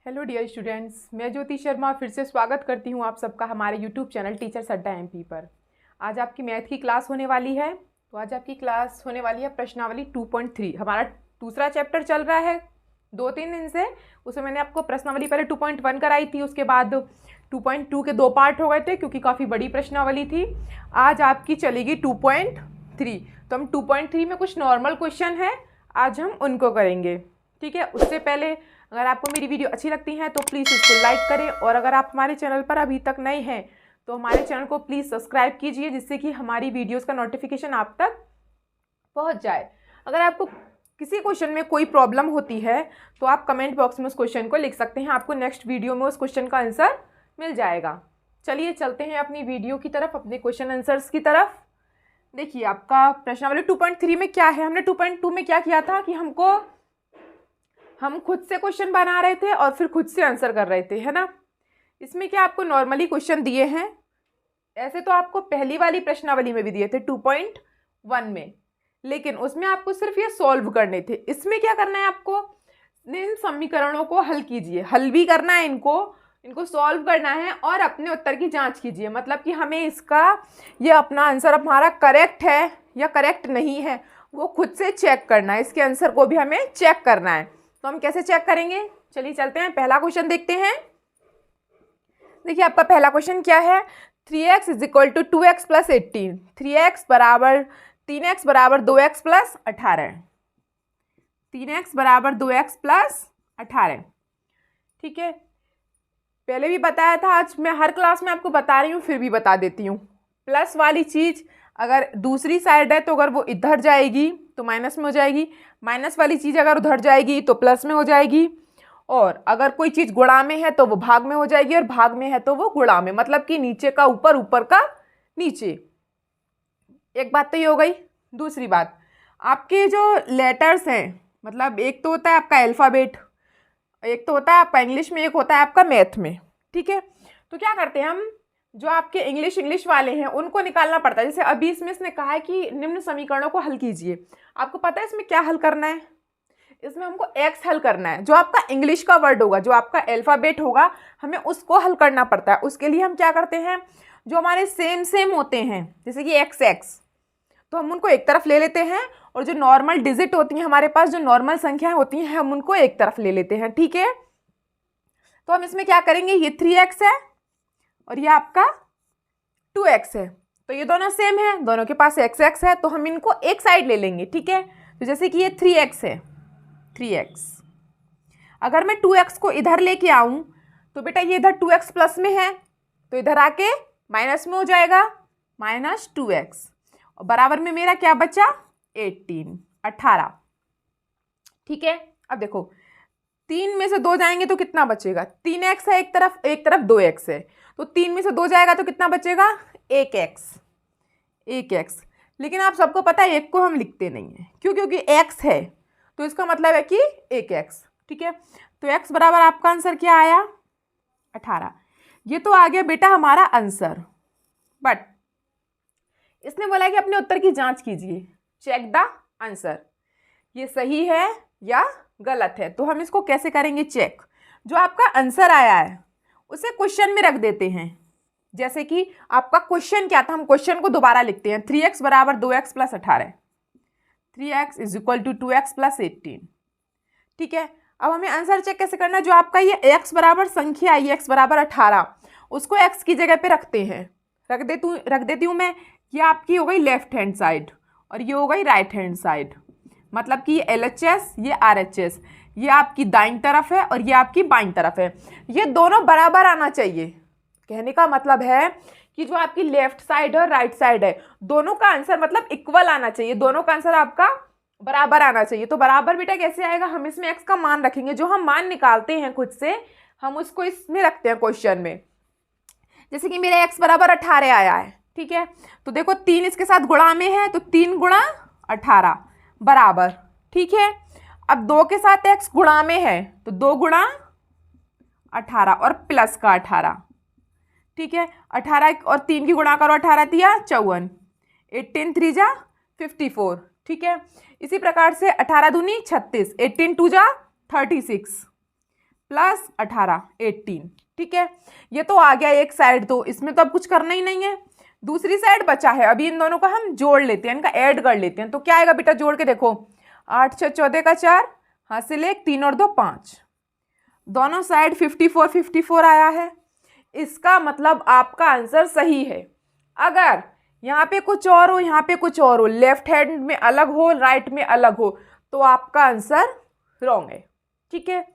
Hello dear students, मैं ज्योति शर्मा फिर से स्वागत करती हूँ आप सबका हमारे यूट्यूब चैनल टीचर्स अड्डा एमपी पर। आज आपकी मैथ की क्लास होने वाली है। तो आज आपकी क्लास होने वाली है प्रश्नावली 2.3। हमारा दूसरा चैप्टर चल रहा है 2-3 दिन से। उसमें मैंने आपको प्रश्नावली पहले 2.1 कराई थी, उसके बाद 2.2 के 2 पार्ट हो गए थे क्योंकि काफ़ी बड़ी प्रश्नावली थी। आज आपकी चलेगी 2.3। तो हम 2.3 में कुछ नॉर्मल क्वेश्चन है, आज हम उनको करेंगे। ठीक है, उससे पहले अगर आपको मेरी वीडियो अच्छी लगती है तो प्लीज़ इसको लाइक करें, और अगर आप हमारे चैनल पर अभी तक नए हैं तो हमारे चैनल को प्लीज़ सब्सक्राइब कीजिए, जिससे कि हमारी वीडियोस का नोटिफिकेशन आप तक पहुंच जाए। अगर आपको किसी क्वेश्चन में कोई प्रॉब्लम होती है तो आप कमेंट बॉक्स में उस क्वेश्चन को लिख सकते हैं, आपको नेक्स्ट वीडियो में उस क्वेश्चन का आंसर मिल जाएगा। चलिए चलते हैं अपनी वीडियो की तरफ, अपने क्वेश्चन आंसर्स की तरफ। देखिए आपका प्रश्नावली 2.3 में क्या है। हमने 2.2 में क्या किया था कि हम खुद से क्वेश्चन बना रहे थे और फिर खुद से आंसर कर रहे थे, है ना। इसमें क्या आपको नॉर्मली क्वेश्चन दिए हैं, ऐसे तो आपको पहली वाली प्रश्नावली में भी दिए थे 2.1 में, लेकिन उसमें आपको सिर्फ ये सॉल्व करने थे। इसमें क्या करना है, आपको इन समीकरणों को हल कीजिए, हल भी करना है, इनको सॉल्व करना है और अपने उत्तर की जांच कीजिए। मतलब कि हमें ये अपना आंसर हमारा करेक्ट है या करेक्ट नहीं है वो खुद से चेक करना है। इसके आंसर को भी हमें चेक करना है। तो हम कैसे चेक करेंगे, चलिए चलते हैं, पहला क्वेश्चन देखते हैं। देखिए आपका पहला क्वेश्चन क्या है, 3x = 2x + 18। 3x बराबर 3x बराबर 2x + 18। 3x बराबर 2x + 18। ठीक है, पहले भी बताया था, आज मैं हर क्लास में आपको बता रही हूँ, फिर भी बता देती हूँ। प्लस वाली चीज़ अगर दूसरी साइड है तो अगर वो इधर जाएगी तो माइनस में हो जाएगी, माइनस वाली चीज़ अगर उधर जाएगी तो प्लस में हो जाएगी, और अगर कोई चीज़ गुणा में है तो वो भाग में हो जाएगी, और भाग में है तो वो गुणा में। मतलब कि नीचे का ऊपर, ऊपर का नीचे। एक बात तो ये हो गई। दूसरी बात, आपके जो लेटर्स हैं, मतलब एक तो होता है आपका अल्फ़ाबेट, एक तो होता है आपका इंग्लिश में, एक होता है आपका मैथ में। ठीक है, तो क्या करते हैं हम, जो आपके इंग्लिश वाले हैं उनको निकालना पड़ता है। जैसे अभी इसने कहा है कि निम्न समीकरणों को हल कीजिए। आपको पता है इसमें क्या हल करना है, इसमें हमको एक्स हल करना है। जो आपका इंग्लिश का वर्ड होगा, जो आपका अल्फ़ाबेट होगा, हमें उसको हल करना पड़ता है। उसके लिए हम क्या करते हैं, जो हमारे सेम होते हैं, जैसे कि एक्स, तो हम उनको एक तरफ ले लेते हैं, और जो नॉर्मल डिजिट होती हैं हमारे पास, जो नॉर्मल संख्याएं होती हैं, हम उनको एक तरफ ले लेते हैं। ठीक है, तो हम इसमें क्या करेंगे, ये 3x है और ये आपका 2x है, तो ये दोनों सेम है, दोनों के पास x है, तो हम इनको एक साइड ले लेंगे। ठीक है, तो जैसे कि ये 3x है, 3x, अगर मैं 2x को इधर लेके आऊं तो बेटा ये इधर 2x प्लस में है, तो इधर आके माइनस में हो जाएगा, -2x, और बराबर में मेरा क्या बचा, 18। ठीक है, अब देखो 3 में से 2 जाएंगे तो कितना बचेगा, 3x है एक तरफ 2x है, तो 3 में से 2 जाएगा तो कितना बचेगा, 1x। लेकिन आप सबको पता है एक को हम लिखते नहीं है, क्यों, क्योंकि x है, तो इसका मतलब है कि 1x। ठीक है, तो x बराबर आपका आंसर क्या आया, 18। ये तो आ गया बेटा हमारा आंसर, बट इसने बोला कि अपने उत्तर की जांच कीजिए, चेक द आंसर, ये सही है या गलत है। तो हम इसको कैसे करेंगे चेक, जो आपका आंसर आया है उसे क्वेश्चन में रख देते हैं। जैसे कि आपका क्वेश्चन क्या था, हम क्वेश्चन को दोबारा लिखते हैं, 3x बराबर 2x + 18, 3x = 2x + 18। ठीक है, अब हमें आंसर चेक कैसे करना है, जो आपका ये x बराबर संख्या है, ये x बराबर 18, उसको x की जगह पे रखते हैं, रख देती हूँ मैं। ये आपकी हो गई लेफ्ट हैंड साइड और ये हो गई राइट हैंड साइड, मतलब कि ये LHS, ये RHS, ये आपकी दाईं तरफ है और ये आपकी बाईं तरफ है। ये दोनों बराबर आना चाहिए। कहने का मतलब है कि जो आपकी लेफ्ट साइड और राइट साइड है, दोनों का आंसर मतलब इक्वल आना चाहिए, दोनों का आंसर आपका बराबर आना चाहिए। तो बराबर बेटा कैसे आएगा, हम इसमें x का मान रखेंगे, जो हम मान निकालते हैं खुद से, हम उसको इसमें रखते हैं क्वेश्चन में। जैसे कि मेरा x बराबर 18 आया है, ठीक है, तो देखो 3 इसके साथ गुणा में है, तो 3 × 18 बराबर, ठीक है। अब 2 के साथ x गुणा में है, तो 2 × 18 और प्लस का 18, ठीक है। 18 और 3 की गुणा करो, 18 तिया 54, 18 3 जा 54, ठीक है। इसी प्रकार से 18 दूनी 36, 18 2 जा 36, प्लस 18 18। ठीक है, ये तो आ गया एक साइड, तो इसमें तो अब कुछ करना ही नहीं है। दूसरी साइड बचा है, अभी इन दोनों का हम जोड़ लेते हैं, इनका ऐड कर लेते हैं। तो क्या आएगा बेटा, जोड़ के देखो, 8 6 14 का 4, हासिल 1, 3 और 2 5, दोनों साइड 54 54 आया है। इसका मतलब आपका आंसर सही है। अगर यहाँ पे कुछ और हो, यहाँ पे कुछ और हो, लेफ्ट हैंड में अलग हो, राइट में अलग हो, तो आपका आंसर रॉन्ग है। ठीक है,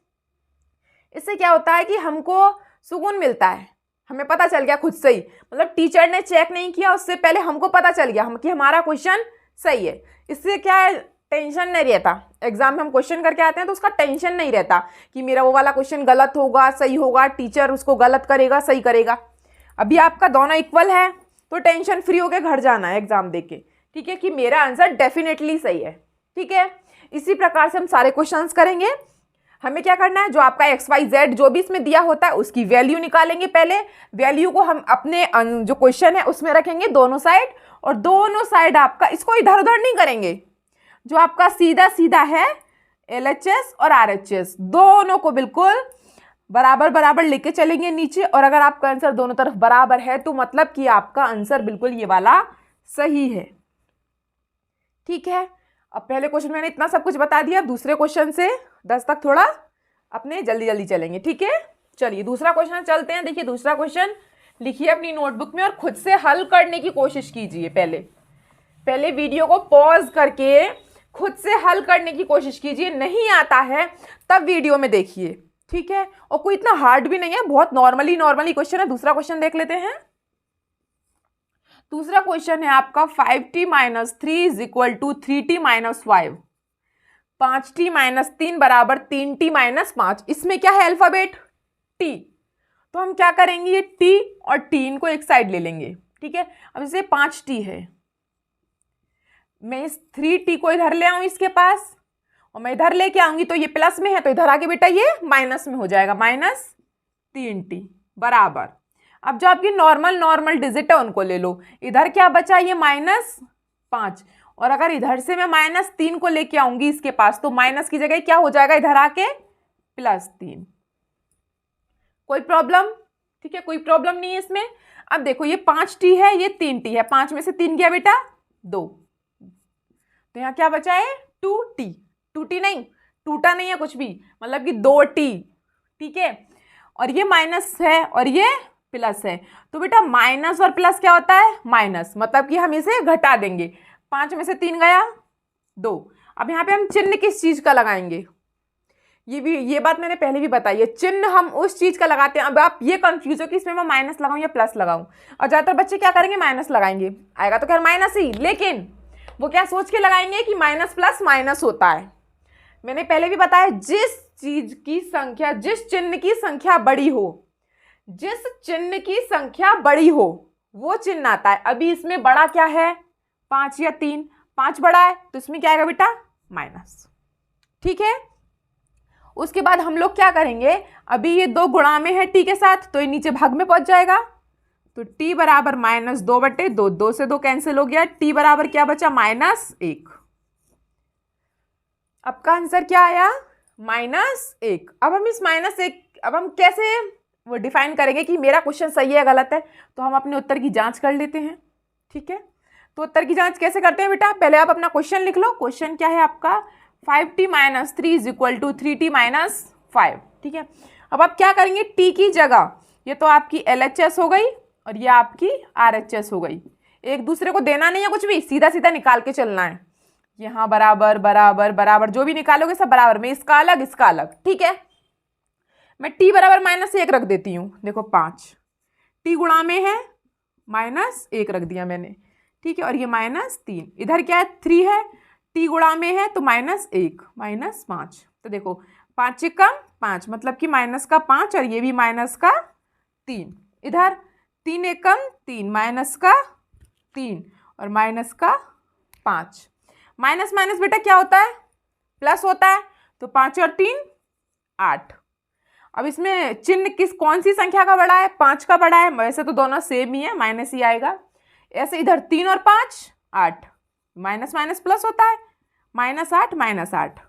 इससे क्या होता है कि हमको सुकून मिलता है, हमें पता चल गया खुद से ही, मतलब टीचर ने चेक नहीं किया, उससे पहले हमको पता चल गया कि हमारा क्वेश्चन सही है। इससे क्या है, टेंशन नहीं रहता। एग्जाम में हम क्वेश्चन करके आते हैं तो उसका टेंशन नहीं रहता कि मेरा वो वाला क्वेश्चन गलत होगा सही होगा, टीचर उसको गलत करेगा सही करेगा। अभी आपका दोनों इक्वल है तो टेंशन फ्री होकर घर जाना है एग्जाम देके। ठीक है, कि मेरा आंसर डेफिनेटली सही है। ठीक है, इसी प्रकार से हम सारे क्वेश्चंस करेंगे। हमें क्या करना है, जो आपका XYZ जो भी इसमें दिया होता है उसकी वैल्यू निकालेंगे। पहले वैल्यू को हम अपने जो क्वेश्चन है उसमें रखेंगे दोनों साइड, और दोनों साइड आपका इसको इधर उधर नहीं करेंगे। जो आपका सीधा सीधा है LHS और RHS दोनों को बिल्कुल बराबर बराबर लेके चलेंगे नीचे। और अगर आपका आंसर दोनों तरफ बराबर है तो मतलब कि आपका आंसर बिल्कुल ये वाला सही है। ठीक है, अब पहले क्वेश्चन मैंने इतना सब कुछ बता दिया, अब दूसरे क्वेश्चन से 10 तक थोड़ा अपने जल्दी जल्दी चलेंगे। ठीक है, चलिए दूसरा क्वेश्चन चलते हैं। देखिए दूसरा क्वेश्चन लिखिए अपनी नोटबुक में और खुद से हल करने की कोशिश कीजिए। पहले वीडियो को पॉज करके खुद से हल करने की कोशिश कीजिए, नहीं आता है तब वीडियो में देखिए। ठीक है, और कोई इतना हार्ड भी नहीं है, बहुत नॉर्मली क्वेश्चन है। दूसरा क्वेश्चन देख लेते हैं। दूसरा क्वेश्चन है आपका 5t - 3 = 3t - 5, 5t - 3 बराबर 3t - 5। इसमें क्या है, अल्फाबेट t, तो हम क्या करेंगे, ये t और t इनको एक साइड ले लेंगे। ठीक है, अब इसे 5t है, मैं इस 3t को इधर ले आऊं इसके पास, और मैं इधर लेके आऊंगी तो ये प्लस में है, तो इधर आके बेटा ये माइनस में हो जाएगा, -3t बराबर। अब जो आपकी नॉर्मल डिजिट है उनको ले लो। इधर क्या बचा, ये -5, और अगर इधर से मैं -3 को लेके आऊंगी इसके पास तो माइनस की जगह क्या हो जाएगा, इधर आके +3। कोई प्रॉब्लम? ठीक है, कोई प्रॉब्लम नहीं है इसमें। अब देखो ये 5t है, ये 3t है, 5 में से 3 गया बेटा 2, तो यहाँ क्या बचा है 2t। 2t नहीं, टूटा नहीं है कुछ भी, मतलब कि 2t। ठीक है, और ये माइनस है और ये प्लस है, तो बेटा माइनस और प्लस क्या होता है, माइनस, मतलब कि हम इसे घटा देंगे। 5 में से 3 गया 2। अब यहाँ पे हम चिन्ह किस चीज का लगाएंगे, ये बात मैंने पहले भी बताई है, चिन्ह हम उस चीज का लगाते हैं। अब आप ये कंफ्यूज हो कि इसमें मैं माइनस लगाऊं या प्लस लगाऊं, और ज्यादातर बच्चे क्या करेंगे, माइनस लगाएंगे, आएगा तो खैर माइनस ही, लेकिन वो क्या सोच के लगाएंगे कि माइनस प्लस माइनस होता है। मैंने पहले भी बताया, जिस चीज की संख्या, जिस चिन्ह की संख्या बड़ी हो, जिस चिन्ह की संख्या बड़ी हो वो चिन्ह आता है। अभी इसमें बड़ा क्या है, 5 या 3, 5 बड़ा है तो इसमें क्या आएगा बेटा, माइनस। ठीक है, उसके बाद हम लोग क्या करेंगे, अभी ये 2 गुणा में है t के साथ, तो ये नीचे भाग में पहुंच जाएगा, तो t बराबर -2/2, 2 से 2 कैंसिल हो गया, t बराबर क्या बचा, -1। आपका आंसर क्या आया, -1। अब हम इस -1, अब हम कैसे वो डिफाइन करेंगे कि मेरा क्वेश्चन सही है गलत है, तो हम अपने उत्तर की जांच कर लेते हैं। ठीक है, तो उत्तर की जांच कैसे करते हैं बेटा, पहले आप अपना क्वेश्चन लिख लो। क्वेश्चन क्या है आपका, 5t - 3 = 3t - 5। ठीक है, अब आप क्या करेंगे, t की जगह ये तो आपकी LHS हो गई और ये आपकी RHS हो गई। एक दूसरे को देना नहीं है कुछ भी, सीधा सीधा निकाल के चलना है। यहाँ बराबर बराबर बराबर जो भी निकालोगे सब बराबर में, इसका अलग इसका अलग। ठीक है, मैं t बराबर -1 रख देती हूँ। देखो 5 t गुणा में है, -1 रख दिया मैंने। ठीक है, और ये -3, इधर क्या है 3 है, t गुणा में है तो -1 -5, तो देखो 5 कम 5, मतलब कि माइनस का 5, और ये भी माइनस का 3, इधर 3 एकम 3, माइनस का 3 और माइनस का 5। माइनस माइनस बेटा क्या होता है, प्लस होता है, तो 5 और 3 8। अब इसमें चिन्ह कौन सी संख्या का बड़ा है, 5 का बड़ा है, वैसे तो दोनों सेम ही है, माइनस ही आएगा। ऐसे इधर 3 और 5 8, माइनस माइनस प्लस होता है, -8 -8,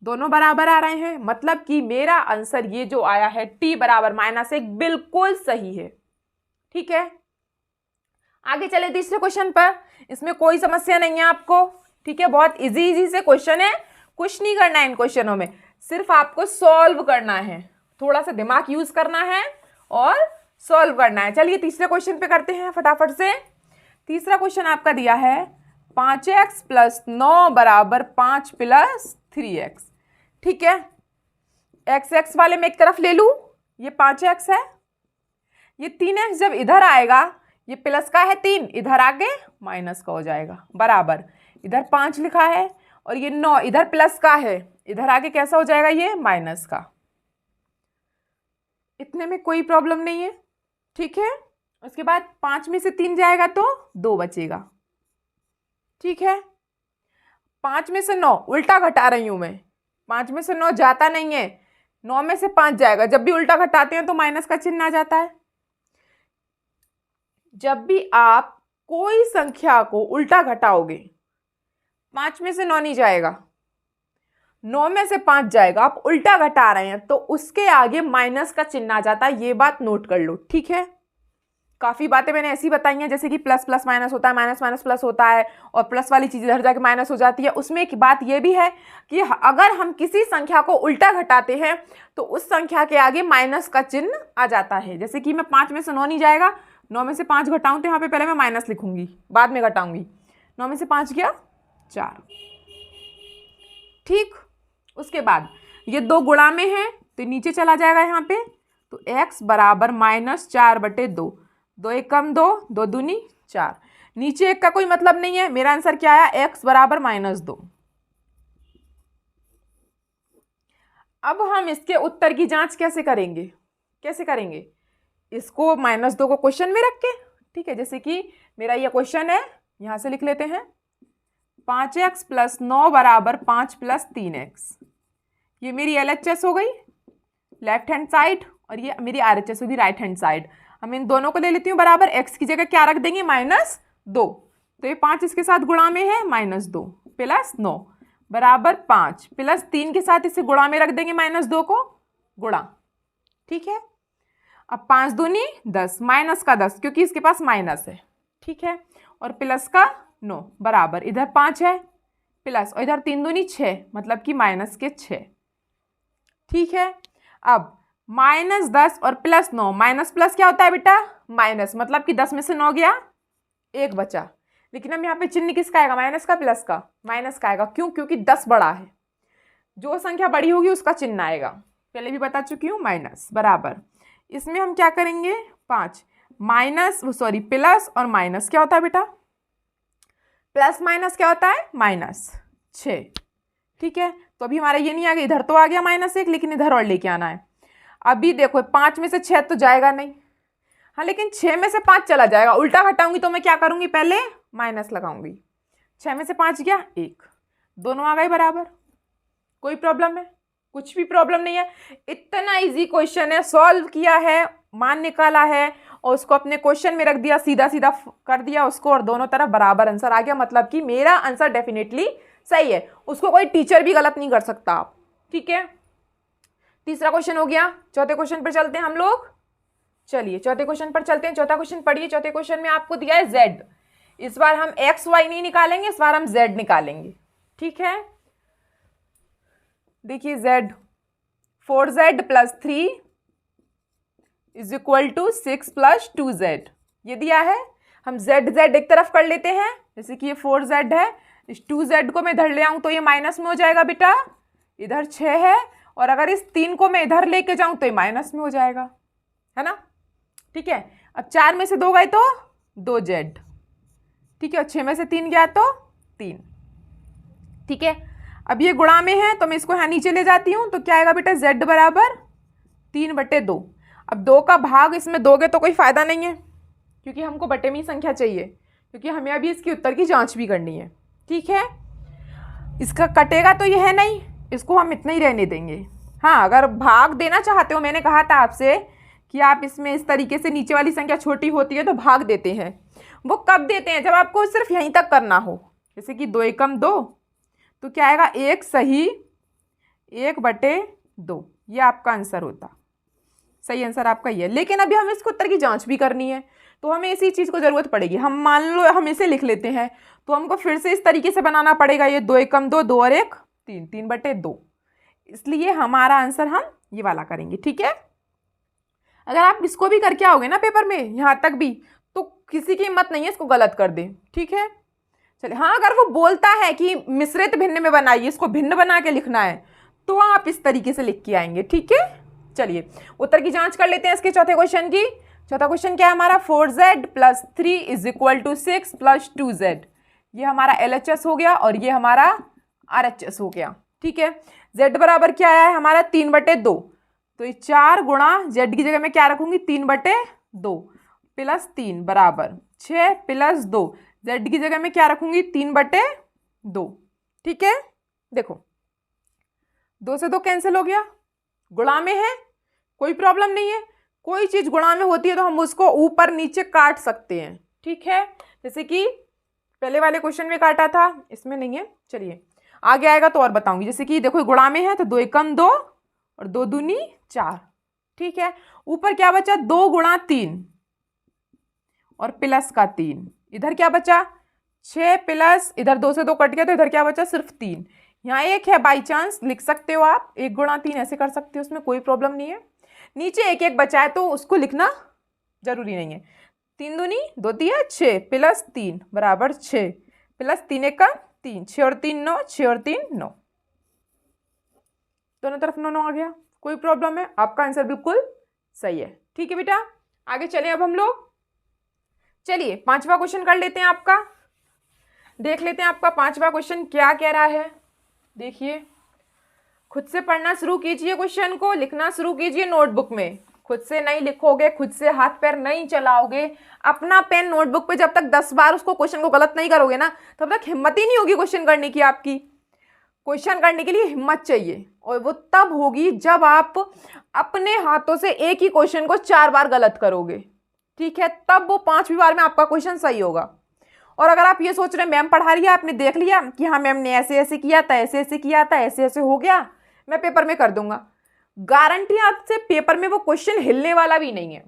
दोनों बराबर आ रहे हैं, मतलब कि मेरा आंसर ये जो आया है t बराबर -1 बिल्कुल सही है। ठीक है, आगे चले तीसरे क्वेश्चन पर। इसमें कोई समस्या नहीं है आपको। ठीक है, बहुत इजी से क्वेश्चन है, कुछ नहीं करना है इन क्वेश्चनों में, सिर्फ आपको सॉल्व करना है, थोड़ा सा दिमाग यूज करना है और सॉल्व करना है। चलिए तीसरे क्वेश्चन पे करते हैं फटाफट से। तीसरा क्वेश्चन आपका दिया है 5x + 9 = 5 + 3x। ठीक है, x वाले में एक तरफ ले लूँ, ये 5x है, ये 3x जब इधर आएगा, ये प्लस का है 3, इधर आके माइनस का हो जाएगा, बराबर इधर 5 लिखा है और ये 9 इधर प्लस का है, इधर आके कैसा हो जाएगा, ये माइनस का। इतने में कोई प्रॉब्लम नहीं है। ठीक है, उसके बाद 5 में से 3 जाएगा तो 2 बचेगा। ठीक है, 5 में से 9 उल्टा घटा रही हूं मैं, 5 में से 9 जाता नहीं है, 9 में से 5 जाएगा। जब भी उल्टा घटाते हैं तो माइनस का चिन्ह आ जाता है। जब भी आप कोई संख्या को उल्टा घटाओगे, 5 में से 9 नहीं जाएगा, 9 में से 5 जाएगा, आप उल्टा घटा रहे हैं तो उसके आगे माइनस का चिन्ह आ जाता है। ये बात नोट कर लो। ठीक है, काफ़ी बातें मैंने ऐसी बताई हैं जैसे कि प्लस प्लस माइनस होता है, माइनस माइनस प्लस होता है और प्लस वाली चीज़ इधर जाके माइनस हो जाती है। उसमें एक बात ये भी है कि अगर हम किसी संख्या को उल्टा घटाते हैं तो उस संख्या के आगे माइनस का चिन्ह आ जाता है। जैसे कि मैं 5 में से 9 नहीं जाएगा, 9 में से 5 घटाऊँ तो यहाँ पे पहले मैं माइनस लिखूंगी, बाद में घटाऊंगी। 9 में से 5 गया 4। ठीक, उसके बाद ये 2 गुणा में है तो नीचे चला जाएगा यहाँ पे, तो x बराबर -4/2, 2 एक कम 2, 2 दूनी 4, नीचे 1 का कोई मतलब नहीं है। मेरा आंसर क्या आया, x बराबर -2। अब हम इसके उत्तर की जांच कैसे करेंगे, कैसे करेंगे, इसको -2 को क्वेश्चन में रख के। ठीक है, जैसे कि मेरा ये क्वेश्चन है, यहाँ से लिख लेते हैं 5x + 9 = 5 + 3x। ये मेरी LHS हो गई लेफ्ट हैंड साइड और ये मेरी RHS होगी राइट हैंड साइड। हम इन दोनों को ले लेती हूँ बराबर, x की जगह क्या रख देंगे, -2, तो ये 5 इसके साथ गुणा में है, -2 + 9 बराबर 5 + 3 के साथ इसे गुणा में रख देंगे, -2 को गुणा। ठीक है, अब 5 दूनी 10, माइनस का 10 क्योंकि इसके पास माइनस है। ठीक है, और प्लस का 9 बराबर इधर 5 है प्लस और इधर 3 दूनी 6, मतलब कि माइनस के 6। ठीक है, अब -10 और +9, माइनस प्लस क्या होता है बेटा, माइनस, मतलब कि 10 में से 9 गया, 1 बचा। लेकिन अब यहाँ पे चिन्ह किसका आएगा, माइनस का, प्लस का, माइनस का आएगा। क्यों, क्योंकि 10 बड़ा है, जो संख्या बड़ी होगी उसका चिन्ह आएगा, पहले भी बता चुकी हूँ, माइनस बराबर। इसमें हम क्या करेंगे, 5 प्लस और माइनस क्या होता है बेटा, प्लस माइनस क्या होता है, -6। ठीक है, तो अभी हमारा ये नहीं आ गया, इधर तो आ गया -1, लेकिन इधर और लेके आना है। अभी देखो 5 में से 6 तो जाएगा नहीं, हाँ, लेकिन 6 में से 5 चला जाएगा। उल्टा घटाऊंगी तो मैं क्या करूंगी, पहले माइनस लगाऊंगी। 6 में से 5 गया 1, दोनों आ गए बराबर। कोई प्रॉब्लम है, कुछ भी प्रॉब्लम नहीं है। इतना इजी क्वेश्चन है, सॉल्व किया है, मान निकाला है और उसको अपने क्वेश्चन में रख दिया, सीधा सीधा कर दिया उसको और दोनों तरफ बराबर आंसर आ गया। मतलब कि मेरा आंसर डेफिनेटली सही है, उसको कोई टीचर भी गलत नहीं कर सकता आप। ठीक है, तीसरा क्वेश्चन हो गया। चौथे क्वेश्चन पर चलते हैं हम लोग। चलिए चौथे क्वेश्चन पर चलते हैं। चौथा क्वेश्चन पढ़िए। चौथे क्वेश्चन में आपको दिया है z। इस बार हम x y नहीं निकालेंगे, इस बार हम z निकालेंगे। ठीक है, देखिए z 4z + 3 = 6 + 2z ये दिया है। हम z एक तरफ कर लेते हैं, जैसे कि ये 4z है, इस 2z को मैं इधर ले आऊं तो ये माइनस में हो जाएगा बेटा, इधर 6 है, और अगर इस 3 को मैं इधर लेके जाऊं तो ये माइनस में हो जाएगा, है ना। ठीक है, अब 4 में से 2 गए तो 2z। ठीक है, और 6 में से 3 गया तो 3। ठीक है, अब ये गुणा में है तो मैं इसको यहाँ नीचे ले जाती हूँ, तो क्या आएगा बेटा, z बराबर 3/2। अब 2 का भाग इसमें दोगे तो कोई फायदा नहीं है, क्योंकि हमको बटे में संख्या चाहिए, क्योंकि हमें अभी इसकी उत्तर की जांच भी करनी है। ठीक है, इसका कटेगा तो ये है नहीं, इसको हम इतना ही रहने देंगे। हाँ, अगर भाग देना चाहते हो, मैंने कहा था आपसे कि आप इसमें इस तरीके से नीचे वाली संख्या छोटी होती है तो भाग देते हैं। वो कब देते हैं, जब आपको सिर्फ यहीं तक करना हो, जैसे कि 2 एकम 2, तो क्या आएगा, 1 सही 1/2, ये आपका आंसर होता। सही आंसर आपका ये है। लेकिन अभी हमें इसके उत्तर की जांच भी करनी है, तो हमें इसी चीज़ को ज़रूरत पड़ेगी। हम मान लो हम इसे लिख लेते हैं, तो हमको फिर से इस तरीके से बनाना पड़ेगा। ये 2 एकम 2, 2 और 1 3, 3/2। इसलिए हमारा आंसर हम ये वाला करेंगे। ठीक है, अगर आप इसको भी करके आओगे ना पेपर में यहाँ तक भी, तो किसी की हिम्मत नहीं है इसको गलत कर दे। ठीक है, चलिए। हाँ, अगर वो बोलता है कि मिश्रित भिन्न में बनाइए, इसको भिन्न बना के लिखना है, तो आप इस तरीके से लिख के आएंगे। ठीक है, चलिए उत्तर की जांच कर लेते हैं इसके चौथे क्वेश्चन की। चौथा क्वेश्चन क्या है हमारा, 4z + 3 = 6 + 2z। ये हमारा LHS हो गया और ये हमारा RHS हो गया। ठीक है, z बराबर क्या है हमारा 3/2, तो ये 4 गुणा z की जगह में क्या रखूंगी 3/2 + 3 बराबर 6 + 2, z की जगह में क्या रखूंगी 3/2। ठीक है, देखो 2 से 2 कैंसिल हो गया, गुणा में है कोई प्रॉब्लम नहीं है। कोई चीज़ गुणा में होती है तो हम उसको ऊपर नीचे काट सकते हैं। ठीक है, जैसे कि पहले वाले क्वेश्चन में काटा था, इसमें नहीं है। चलिए आगे आएगा तो और बताऊंगी। जैसे कि देखो गुणा में है तो 2 एकम 2 और 2 दूनी 4। ठीक है, ऊपर क्या बचा 2 गुणा 3 और प्लस का 3। इधर क्या बचा 6 प्लस, इधर 2 से 2 कट गया तो इधर क्या बचा सिर्फ 3। यहाँ 1 है, बाई चांस लिख सकते हो आप, 1 गुणा 3 ऐसे कर सकते हो, उसमें कोई प्रॉब्लम नहीं है। नीचे 1 1 बचा है तो उसको लिखना जरूरी नहीं है। 3 दूनी 2 दिया 6 + 3 बराबर 6 + 3 1 3, 6 और 3 9, 6 और 3 9, दोनों तरफ 9 9 आ गया। कोई प्रॉब्लम है, आपका आंसर बिल्कुल सही है। ठीक है बेटा, आगे चले अब हम लोग। चलिए पांचवा क्वेश्चन कर लेते हैं आपका, देख लेते हैं आपका पांचवा क्वेश्चन क्या कह रहा है। देखिए, खुद से पढ़ना शुरू कीजिए, क्वेश्चन को लिखना शुरू कीजिए नोटबुक में। खुद से नहीं लिखोगे, खुद से हाथ पैर नहीं चलाओगे, अपना पेन नोटबुक पे जब तक 10 बार उसको क्वेश्चन को गलत नहीं करोगे ना, तब तक हिम्मत ही नहीं होगी क्वेश्चन करने की। आपकी क्वेश्चन करने के लिए हिम्मत चाहिए, और वो तब होगी जब आप अपने हाथों से एक ही क्वेश्चन को 4 बार गलत करोगे। ठीक है, तब वो 5वीं बार में आपका क्वेश्चन सही होगा। और अगर आप ये सोच रहे हैं मैम पढ़ा रही है, आपने देख लिया कि हाँ मैम ने ऐसे ऐसे किया था, ऐसे ऐसे किया था, ऐसे ऐसे हो गया, मैं पेपर में कर दूंगा, गारंटी आपसे पेपर में वो क्वेश्चन हिलने वाला भी नहीं है।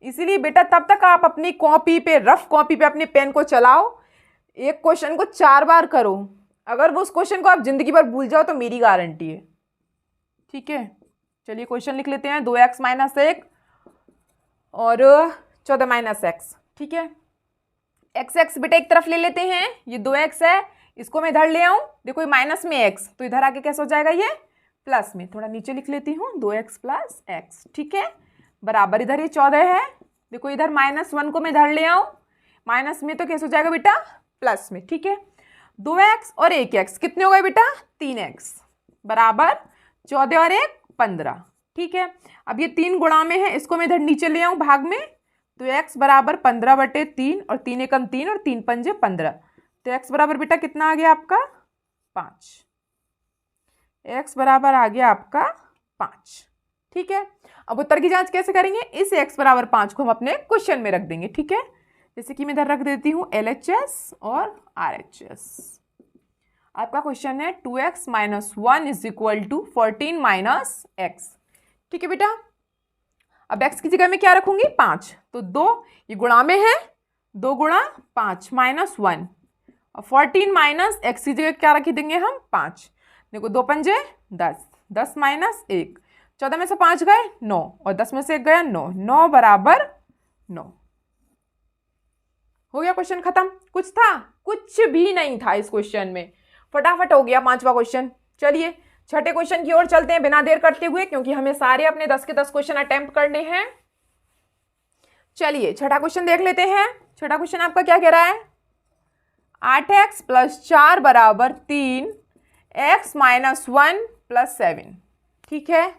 इसीलिए बेटा तब तक आप अपनी कॉपी पे, रफ कॉपी पे अपने पेन को चलाओ, एक क्वेश्चन को 4 बार करो। अगर वो उस क्वेश्चन को आप जिंदगी भर भूल जाओ तो मेरी गारंटी है। ठीक है, चलिए क्वेश्चन लिख लेते हैं। 2x - 1 और 14 - x। ठीक है, x बेटा एक तरफ ले लेते हैं, ये 2x है, इसको मैं इधर ले आऊं, देखो ये माइनस में x, तो इधर आके कैसे हो जाएगा ये प्लस में। थोड़ा नीचे लिख लेती हूँ 2x + x। ठीक है, बराबर इधर ये 14 है, देखो इधर -1 को मैं इधर ले आऊं, माइनस में तो कैसे हो जाएगा बेटा प्लस में। ठीक है, 2x और 1x कितने हो गए बेटा 3x बराबर 14 और 1 15। ठीक है, अब ये 3 गुणा में है, इसको मैं इधर नीचे ले आऊं भाग में, तो x बराबर 15/3 और 3 एकम 3 और 3 पंजे 15, तो x बराबर बेटा कितना आ गया आपका 5। x बराबर आ गया आपका 5। ठीक है, अब उत्तर की जांच कैसे करेंगे, इस x बराबर 5 को हम अपने क्वेश्चन में रख देंगे। ठीक है, जैसे कि मैं इधर रख देती हूँ LHS और RHS। आपका क्वेश्चन है 2x - 1 = 14 - x। ठीक है बेटा, अब x की जगह में क्या रखूंगी 5, तो 2, ये गुणा में है, 2 गुणा 5 -1 और 14 - x की जगह क्या रख देंगे हम 5। देखो 2 पंजे 10, 10 - 1, 14 में से 5 गए 9 और 10 में से 1 गया 9, 9 बराबर 9। हो गया क्वेश्चन खत्म। कुछ था? कुछ भी नहीं था इस क्वेश्चन में, फटाफट हो गया पांचवा क्वेश्चन। चलिए छठे क्वेश्चन की ओर चलते हैं बिना देर करते हुए, क्योंकि हमें सारे अपने 10 के 10 क्वेश्चन अटेम्प्ट करने हैं। चलिए छठा क्वेश्चन देख लेते हैं। छठा क्वेश्चन आपका क्या कह रहा है, 8x + 4 बराबर 3, x - 1 + 7। ठीक है,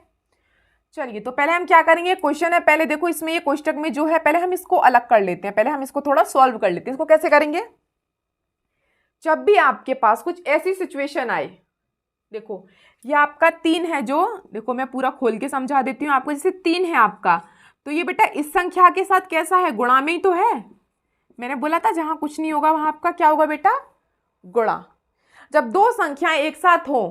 चलिए तो पहले हम क्या करेंगे, क्वेश्चन है पहले देखो, इसमें ये कोष्टक में जो है पहले हम इसको अलग कर लेते हैं, पहले हम इसको थोड़ा सॉल्व कर लेते हैं। इसको कैसे करेंगे, जब भी आपके पास कुछ ऐसी सिचुएशन आए, देखो ये आपका 3 है, जो देखो मैं पूरा खोल के समझा देती हूँ आपको। जैसे 3 है आपका, तो ये बेटा इस संख्या के साथ कैसा है, गुणा में ही तो है। मैंने बोला था जहां कुछ नहीं होगा वहां आपका क्या होगा बेटा गुणा। जब 2 संख्याएं एक साथ हो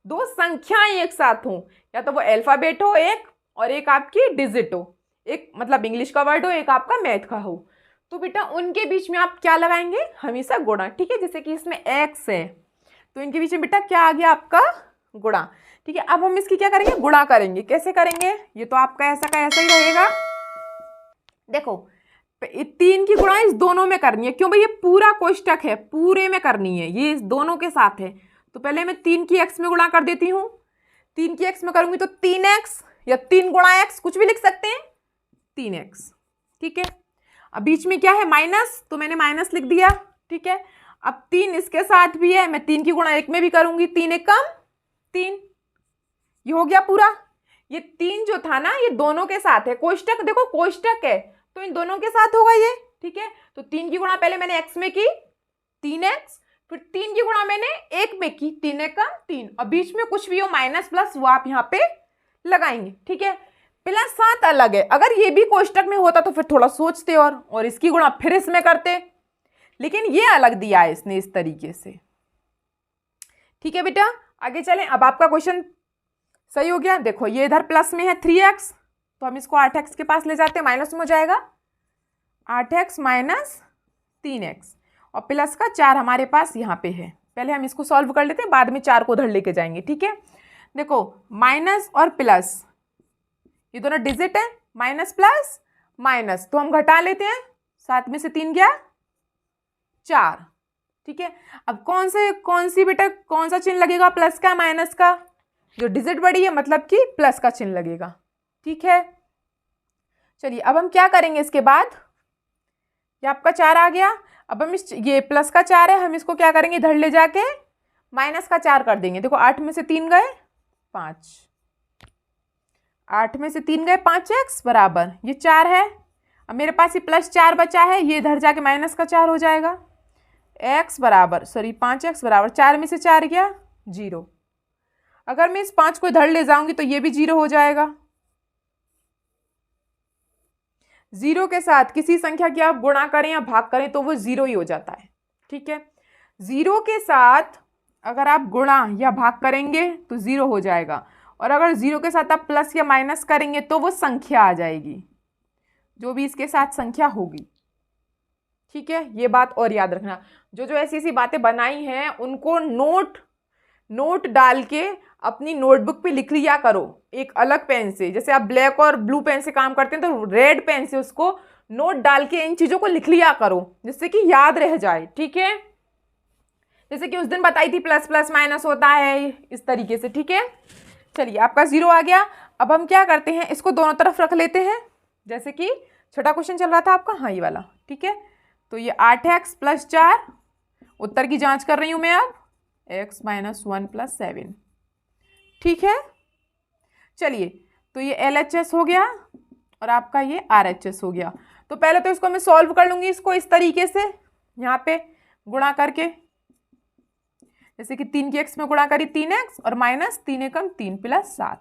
दो संख्याएं एक साथ हों, या तो वो अल्फाबेट हो एक और एक आपकी डिजिट हो, एक मतलब इंग्लिश का वर्ड हो एक आपका मैथ का हो, तो बेटा उनके बीच में आप क्या लगाएंगे, हमेशा गुणा। ठीक है, जैसे कि इसमें x है तो इनके बीच में बेटा क्या आ गया आपका गुणा। ठीक है, अब हम इसकी क्या करेंगे, गुणा करेंगे। कैसे करेंगे, ये तो आपका ऐसा का ऐसा ही रहेगा। देखो 3 की गुणा इस दोनों में करनी है, क्यों भाई ये पूरा कोष्टक है, पूरे में करनी है, ये इस दोनों के साथ है। तो पहले मैं 3 की x में गुणा कर देती हूँ। 3 की x में करूंगी तो 3x या 3 गुणा x कुछ भी लिख सकते हैं, 3x। ठीक है, अब बीच में क्या है माइनस, तो मैंने माइनस लिख दिया। ठीक है, अब 3 इसके साथ भी है, मैं 3 की गुणा 1 में भी करूंगी, 3 एक कम 3, ये हो गया पूरा। ये 3 जो था ना ये दोनों के साथ है, कोष्टक देखो कोष्टक है तो इन दोनों के साथ होगा ये। ठीक है, तो 3 की गुणा पहले मैंने x में की 3x, फिर 3 की गुणा मैंने 1 में की 3 एक कम 3, और बीच में कुछ भी हो माइनस प्लस वो आप यहाँ पे लगाएंगे। ठीक है, प्लस 7 अलग है, अगर ये भी कोष्टक में होता तो फिर थोड़ा सोचते और इसकी गुणा फिर इसमें करते, लेकिन ये अलग दिया है इसने इस तरीके से। ठीक है बेटा, आगे चलें। अब आपका क्वेश्चन सही हो गया। देखो ये इधर प्लस में है 3x, तो हम इसको 8x के पास ले जाते हैं, माइनस में हो जाएगा 8x माइनस 3x, और प्लस का 4 हमारे पास यहाँ पे है। पहले हम इसको सॉल्व कर लेते हैं, बाद में 4 को उधर लेके जाएंगे। ठीक है, देखो माइनस और प्लस ये दोनों डिजिट है, माइनस प्लस माइनस तो हम घटा लेते हैं, 7 में से 3 गया 4। ठीक है, अब कौन सी बेटा कौन सा चिन्ह लगेगा, प्लस का माइनस का, जो डिजिट बड़ी है मतलब कि प्लस का चिन्ह लगेगा। ठीक है, चलिए अब हम क्या करेंगे, इसके बाद ये आपका 4 आ गया, अब हम ये प्लस का 4 है, हम इसको क्या करेंगे इधर ले जाके माइनस का 4 कर देंगे। देखो 8 में से 3 गए 5, 8 में से 3 गए 5x बराबर ये 4 है। अब मेरे पास ये प्लस 4 बचा है, ये इधर जाके माइनस का 4 हो जाएगा, x बराबर 5x बराबर 4 में से 4 गया 0। अगर मैं इस 5 को इधर ले जाऊंगी तो ये भी 0 हो जाएगा। 0 के साथ किसी संख्या की आप गुणा करें या भाग करें तो वो 0 ही हो जाता है। ठीक है, 0 के साथ अगर आप गुणा या भाग करेंगे तो 0 हो जाएगा, और अगर 0 के साथ आप प्लस या माइनस करेंगे तो वो संख्या आ जाएगी, जो भी इसके साथ संख्या होगी। ठीक है, ये बात और याद रखना, जो जो ऐसी ऐसी बातें बनाई हैं उनको नोट डाल के अपनी नोटबुक पे लिख लिया करो एक अलग पेन से। जैसे आप ब्लैक और ब्लू पेन से काम करते हैं तो रेड पेन से उसको नोट डाल के इन चीज़ों को लिख लिया करो, जिससे कि याद रह जाए। ठीक है, जैसे कि उस दिन बताई थी प्लस प्लस माइनस होता है इस तरीके से। ठीक है, चलिए आपका 0 आ गया। अब हम क्या करते हैं, इसको दोनों तरफ रख लेते हैं, जैसे कि छोटा क्वेश्चन चल रहा था आपका, हाँ ये वाला। ठीक है, तो ये 8x प्लस 4, उत्तर की जांच कर रही हूं मैं अब, x माइनस 1 प्लस 7। ठीक है, चलिए तो ये LHS हो गया और आपका ये RHS हो गया। तो पहले तो इसको मैं सॉल्व कर लूंगी, इसको इस तरीके से यहाँ पे गुणा करके, जैसे कि 3 की x में गुणा करी 3x और माइनस 3 एकम 3 प्लस 7।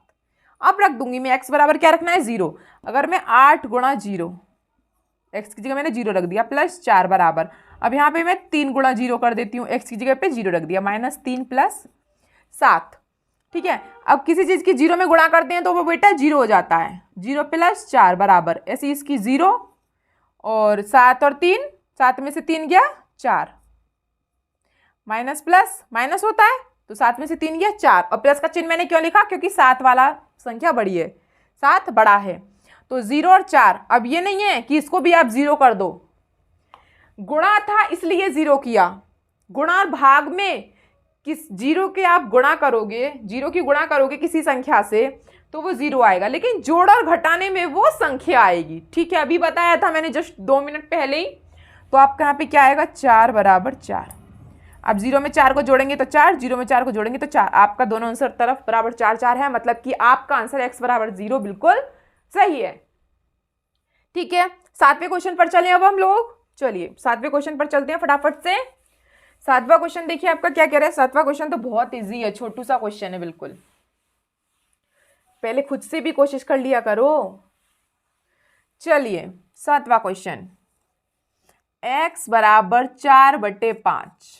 अब रख दूंगी मैं x बराबर क्या रखना है 0। अगर मैं 8 गुणा 0, x की जगह मैंने 0 रख दिया, प्लस 4 बराबर, अब यहाँ पे मैं 3 गुणा 0 कर देती हूँ, x की जगह पे 0 रख दिया, माइनस 3 प्लस 7। ठीक है, अब किसी चीज़ की 0 में गुणा करते हैं तो वो बेटा 0 हो जाता है, 0 प्लस 4 बराबर, ऐसे इसकी 0 और 7 और 3, 7 में से 3 गया 4, माइनस प्लस माइनस होता है तो 7 में से 3 गया 4, और प्लस का चिन्ह मैंने क्यों लिखा, क्योंकि 7 वाला संख्या बड़ी है, 7 बड़ा है, तो 0 और 4। अब ये नहीं है कि इसको भी आप 0 कर दो, गुणा था इसलिए 0 किया, गुणा और भाग में किस 0 के आप गुणा करोगे, 0 की गुणा करोगे किसी संख्या से तो वो 0 आएगा, लेकिन जोड़ और घटाने में वो संख्या आएगी। ठीक है, अभी बताया था मैंने जस्ट 2 मिनट पहले ही। तो आपका यहाँ पे क्या आएगा 4 बराबर 4। अब 0 में 4 को जोड़ेंगे तो 4, 0 में 4 को जोड़ेंगे तो 4, आपका दोनों आंसर तरफ बराबर 4 4 है, मतलब कि आपका आंसर x बराबर 0 बिल्कुल सही है। ठीक है, 7वें क्वेश्चन पर चलें अब हम लोग। चलिए 7वें क्वेश्चन पर चलते हैं फटाफट से। 7वां क्वेश्चन देखिए आपका क्या कह रहा है। 7वां क्वेश्चन तो बहुत इजी है, छोटू सा क्वेश्चन है बिल्कुल, पहले खुद से भी कोशिश कर लिया करो। चलिए 7वां क्वेश्चन, x बराबर 4/5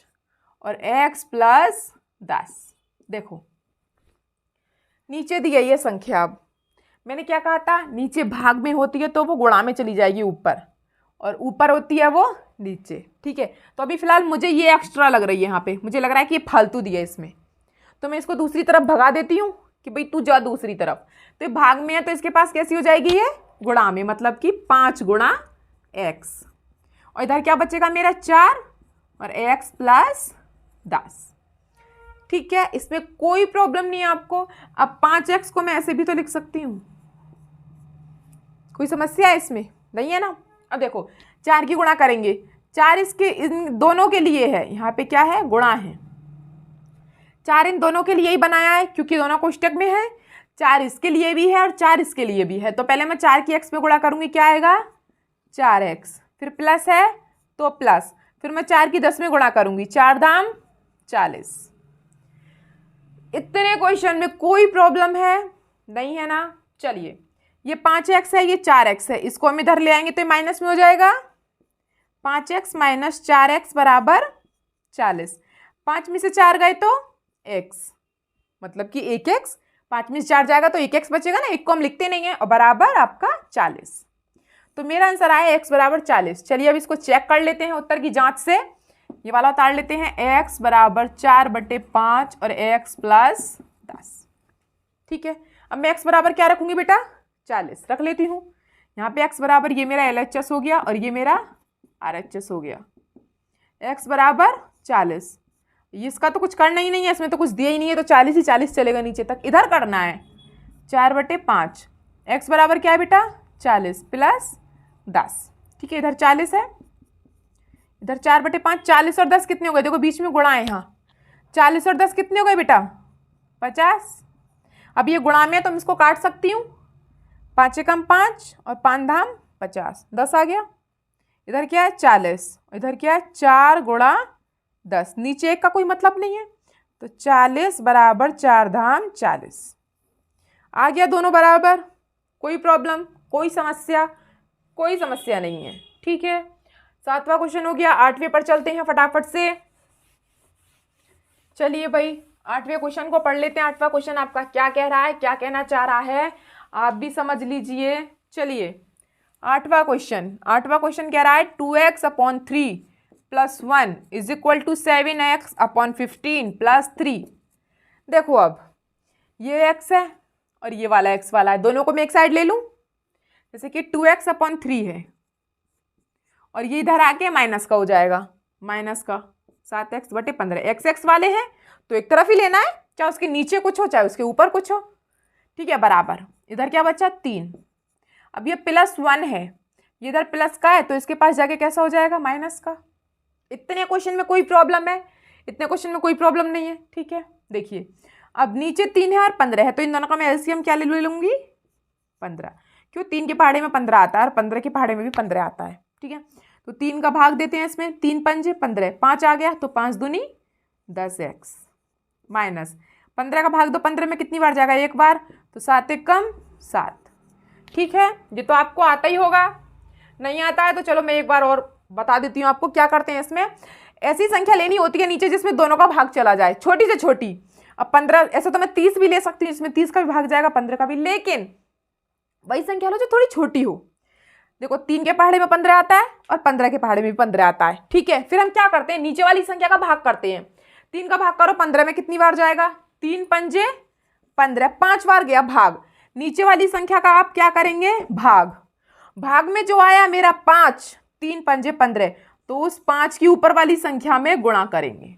और x प्लस 10। देखो नीचे दी है ये संख्या। अब मैंने क्या कहा था, नीचे भाग में होती है तो वो गुणा में चली जाएगी ऊपर, और ऊपर होती है वो नीचे। ठीक है, तो अभी फिलहाल मुझे ये एक्स्ट्रा लग रही है यहाँ पे, मुझे लग रहा है कि ये फालतू दिया है इसमें, तो मैं इसको दूसरी तरफ भगा देती हूँ कि भाई तू जा दूसरी तरफ। तो ये भाग में है तो इसके पास कैसी हो जाएगी, ये गुणा में, मतलब कि 5 गुणा x। और इधर क्या बचेगा मेरा 4 और x प्लस 10। ठीक है, इसमें कोई प्रॉब्लम नहीं है आपको। अब 5x को मैं ऐसे भी तो लिख सकती हूँ, कोई समस्या है इसमें, नहीं है ना। अब देखो 4 की गुणा करेंगे, 4 इसके इन दोनों के लिए है, यहाँ पे क्या है, गुणा है। 4 इन दोनों के लिए ही बनाया है क्योंकि दोनों कोष्टक में है। 4 इसके लिए भी है और 4 इसके लिए भी है, तो पहले मैं 4 की x पे गुणा करूंगी, क्या आएगा 4x, फिर प्लस है तो प्लस, फिर मैं 4 की 10 में गुणा करूंगी, 4 दाम 40। इतने क्वेश्चन में कोई प्रॉब्लम है नहीं है ना। चलिए, ये 5x है, ये 4x है, इसको हम इधर ले आएंगे तो माइनस में हो जाएगा। 5x माइनस 4x बराबर 40। 5 में से 4 गए तो x, मतलब कि 1x। 5 में से 4 जाएगा तो 1x बचेगा ना, 1 को हम लिखते नहीं है, और बराबर आपका 40। तो मेरा आंसर आया x बराबर 40। चलिए अब इसको चेक कर लेते हैं उत्तर की जांच से। ये वाला उतार लेते हैं, x बराबर 4/5 और x प्लस 10। ठीक है, अब मैं x बराबर क्या रखूंगी बेटा, 40 रख लेती हूँ। यहाँ पे x बराबर ये मेरा LHS हो गया और ये मेरा RHS हो गया। x बराबर 40, इसका तो कुछ करना ही नहीं है, इसमें तो कुछ दिया ही नहीं है, तो 40 ही 40 चलेगा नीचे तक। इधर करना है 4/5, x बराबर क्या है बेटा 40 प्लस 10। ठीक है, इधर 40 है, इधर 4/5, 40 और 10 कितने हो गए, देखो बीच में गुणा है यहाँ। 40 और 10 कितने हो गए बेटा 50। अब ये गुणा में है तो मैं इसको काट सकती हूँ, 5 एकम 5 और 5 धाम 50, 10 आ गया। इधर क्या है 40, इधर क्या है 4 गुणा 10, नीचे 1 का कोई मतलब नहीं है, तो 40 बराबर 4 धाम 40 आ गया, दोनों बराबर। कोई प्रॉब्लम, कोई समस्या, कोई समस्या नहीं है। ठीक है, 7वां क्वेश्चन हो गया। 8वें पर चलते हैं फटाफट से। चलिए भाई 8वें क्वेश्चन को पढ़ लेते हैं। 8वां क्वेश्चन आपका क्या कह रहा है, क्या कहना चाह रहा है, आप भी समझ लीजिए। चलिए 8वां क्वेश्चन कह रहा है 2x/3 + 1 = 7x/15 + 3। देखो अब ये x है और ये वाला x वाला है, दोनों को मैं एक साइड ले लूं, जैसे कि 2x/3 है और ये इधर आके माइनस का हो जाएगा, माइनस का 7x/15। x वाले हैं तो एक तरफ ही लेना है, चाहे उसके नीचे कुछ हो चाहे उसके ऊपर कुछ हो। ठीक है, बराबर। इधर क्या बचा 3। अब ये +1 है, ये इधर प्लस का है तो इसके पास जाके कैसा हो जाएगा माइनस का। इतने क्वेश्चन में कोई प्रॉब्लम है, इतने क्वेश्चन में कोई प्रॉब्लम नहीं है। ठीक है, देखिए अब नीचे 3 है और 15 है, तो इन दोनों का मैं एलसीएम क्या ले लूँगी 15। क्यों, 3 के पहाड़े में 15 आता है और 15 के पहाड़े में भी 15 आता है। ठीक है, तो 3 का भाग देते हैं इसमें, 3 पंजे 15, 5 आ गया तो 5 दूनी 10x माइनस 15 का भाग दो 15 में कितनी बार जाएगा, एक बार, तो 7 एकम 7। ठीक है, ये तो आपको आता ही होगा, नहीं आता है तो चलो मैं एक बार और बता देती हूँ आपको क्या करते हैं। इसमें ऐसी संख्या लेनी होती है नीचे जिसमें दोनों का भाग चला जाए, छोटी से छोटी। अब 15, ऐसा तो मैं 30 भी ले सकती हूँ, इसमें 30 का भी भाग जाएगा 15 का भी, लेकिन वही संख्या लो जो थोड़ी छोटी हो। देखो 3 के पहाड़े में 15 आता है और 15 के पहाड़े में भी 15 आता है। ठीक है, फिर हम क्या करते हैं, नीचे वाली संख्या का भाग करते हैं। 3 का भाग करो 15 में कितनी बार जाएगा, 3 पंजे 15, 5 बार गया भाग। नीचे वाली संख्या का आप क्या करेंगे, भाग में जो आया मेरा 5, 3 पंजे 15, तो उस 5 की ऊपर वाली संख्या में गुणा करेंगे।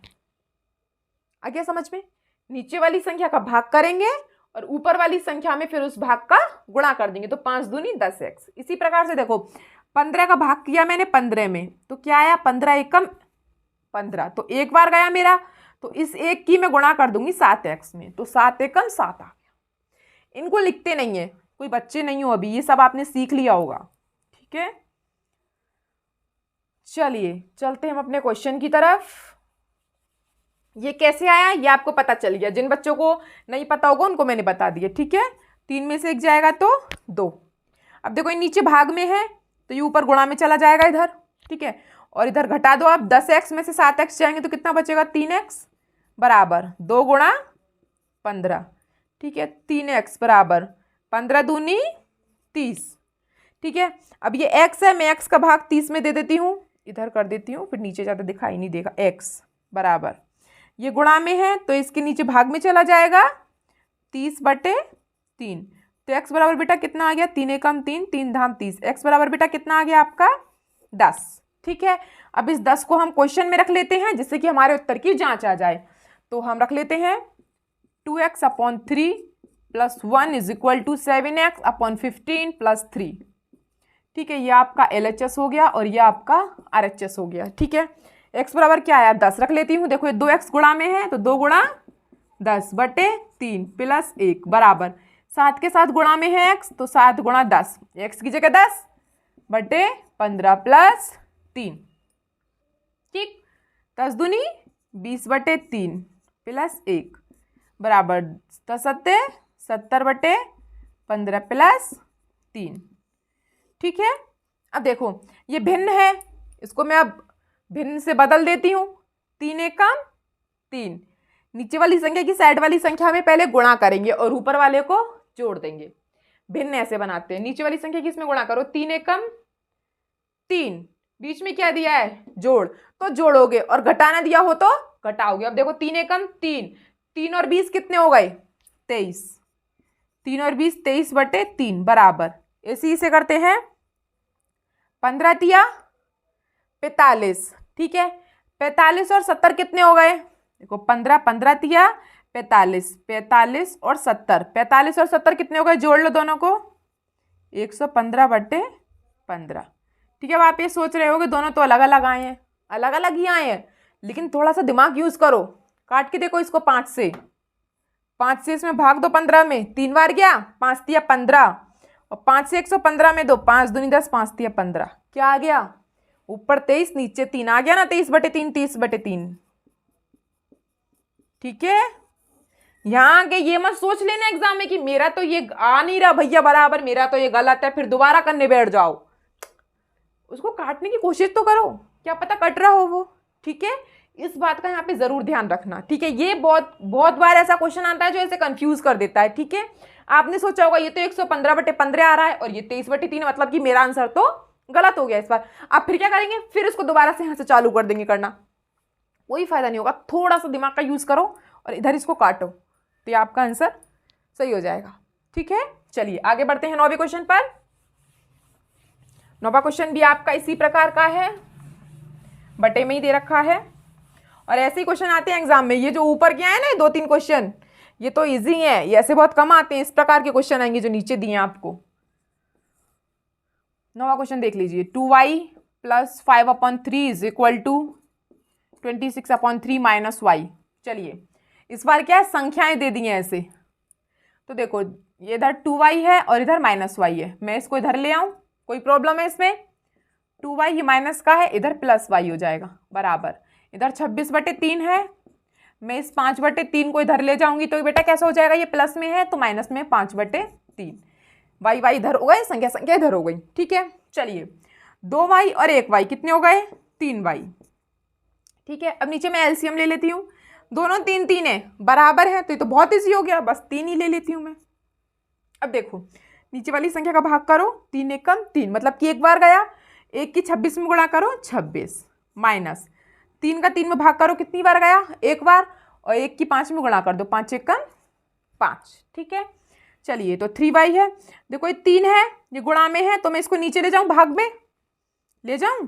आ गया समझ में, नीचे वाली संख्या का भाग करेंगे और ऊपर वाली संख्या में फिर उस भाग का गुणा कर देंगे, तो 5 दूनी 10x। इसी प्रकार से देखो 15 का भाग किया मैंने 15 में, तो क्या आया 15 एकम 15, तो एक बार गया मेरा, तो इस एक की मैं गुणा कर दूंगी 7x में, तो 7 एकम 7 आ गया। इनको लिखते नहीं है, कोई बच्चे नहीं हो अभी, ये सब आपने सीख लिया होगा। ठीक है, चलिए चलते हैं हम अपने क्वेश्चन की तरफ। ये कैसे आया ये आपको पता चल गया, जिन बच्चों को नहीं पता होगा उनको मैंने बता दिया। ठीक है, 3 में से 1 जाएगा तो 2। अब देखो ये नीचे भाग में है तो ये ऊपर गुणा में चला जाएगा इधर। ठीक है, और इधर घटा दो आप, 10x में से 7x जाएंगे तो कितना बचेगा 3x बराबर 2 गुणा 15। ठीक है। 3x बराबर 15 दूनी 30। ठीक है, अब ये x है, मैं x का भाग 30 में दे देती हूँ, इधर कर देती हूँ, फिर नीचे ज़्यादा दिखाई नहीं देगा। x बराबर, ये गुणा में है तो इसके नीचे भाग में चला जाएगा 30/3। तो x बराबर बेटा कितना आ गया, 3 एकम 3, 3 धाम 30। x बराबर बेटा कितना आ गया आपका 10। ठीक है, अब इस 10 को हम क्वेश्चन में रख लेते हैं जिससे कि हमारे उत्तर की जांच आ जाए। तो हम रख लेते हैं 2x/3 + 1 = 7x/15 + 3। ठीक है, ये आपका LHS हो गया और ये आपका RHS हो गया। ठीक है, x बराबर क्या आया 10 रख लेती हूँ। देखो ये 2x गुणा में है तो 2 गुणा 10/3 + 1 बराबर 7 के साथ गुणा में है x तो 7 गुणा 10, x की जगह 10/15 + 3। ठीक, 10 दूनी 20/3 + 1 बराबर 70/15 + 3। ठीक है, अब देखो ये भिन्न है, इसको मैं अब भिन्न से बदल देती हूँ। 3 एकम 3, नीचे वाली संख्या की साइड वाली संख्या में पहले गुणा करेंगे और ऊपर वाले को जोड़ देंगे। भिन्न ऐसे बनाते हैं, नीचे वाली संख्या की इसमें गुणा करो, 3 एकम 3, बीच में क्या दिया है जोड़, तो जोड़ोगे, और घटाना दिया हो तो घटाओगे। अब देखो 3 एकम 3, 3 और 20 कितने हो गए 23, 3 और 20 23/3 बराबर, इसी से करते हैं 15 तिया 45। ठीक है, 45 और 70 कितने हो गए, देखो 15 15 तिया 45, 45 और 70, 45 और 70 कितने हो गए, जोड़ लो दोनों को, 115/15। ठीक है, अब आप ये सोच रहे हो कि दोनों तो अलग अलग आए हैं, अलग अलग ही आए हैं, लेकिन थोड़ा सा दिमाग यूज करो। काट के देखो इसको 5 से, 5 से इसमें भाग दो 15 में, 3 बार गया, 5 तिया 15, और 5 से 115 में दो, 5 दूनी 10, 5 तिया 15, क्या आ गया ऊपर 23 नीचे 3 आ गया ना, 23/3 30/3। ठीक है, यहाँ आगे ये मत सोच लेना एग्जाम में कि मेरा तो ये आ नहीं रहा भैया बराबर, मेरा तो ये गलत है, फिर दोबारा करने बैठ जाओ। उसको काटने की कोशिश तो करो, क्या पता कट रहा हो वो। ठीक है, इस बात का यहाँ पे जरूर ध्यान रखना। ठीक है, ये बहुत बार ऐसा क्वेश्चन आता है जो ऐसे कंफ्यूज कर देता है। ठीक है, आपने सोचा होगा ये तो 115/15 आ रहा है और ये 23/3, मतलब कि मेरा आंसर तो गलत हो गया इस बार। आप फिर क्या करेंगे, फिर उसको दोबारा से यहाँ से चालू कर देंगे करना, कोई फायदा नहीं होगा। थोड़ा सा दिमाग का यूज करो और इधर इसको काटो, तो ये आपका आंसर सही हो जाएगा। ठीक है, चलिए आगे बढ़ते हैं 9वें क्वेश्चन पर। 9वां क्वेश्चन भी आपका इसी प्रकार का है, बटे में ही दे रखा है, और ऐसे ही क्वेश्चन आते हैं एग्जाम में। ये जो ऊपर के आए ना 2-3 क्वेश्चन, ये तो इजी है, ये ऐसे बहुत कम आते हैं, इस प्रकार के क्वेश्चन आएंगे जो नीचे दिए हैं आपको। 9वां क्वेश्चन देख लीजिए, 2y + 5/3 = 26/3 - y। चलिए इस बार क्या है, संख्याएं दे दी हैं ऐसे, तो देखो ये इधर 2y है और इधर -y है, मैं इसको इधर ले आऊं, कोई प्रॉब्लम है इसमें, 2y ये माइनस का है, इधर +y हो जाएगा बराबर, इधर 26/3 है, मैं इस 5/3 को इधर ले जाऊंगी तो बेटा कैसा हो जाएगा, ये प्लस में है तो माइनस में 5/3, y इधर हो गए, संख्या इधर हो गई। ठीक है, चलिए 2y और 1y कितने हो गए 3y। ठीक है, अब नीचे मैं एलसीएम ले लेती हूँ, दोनों 3 है बराबर है, तो ये तो बहुत ईजी हो गया, बस 3 ही ले लेती हूँ मैं। अब देखो नीचे वाली संख्या का भाग करो, 3 एकम 3, मतलब कि एक बार गया, 1 की 26 में गुणा करो 26, माइनस 3 का 3 में भाग करो, कितनी बार गया एक बार, और 1 की 5 में गुणा कर दो, 5 एकम 5। ठीक है, चलिए तो 3y है, देखो ये 3 है, ये गुणा में है, तो मैं इसको नीचे ले जाऊं, भाग में ले जाऊं,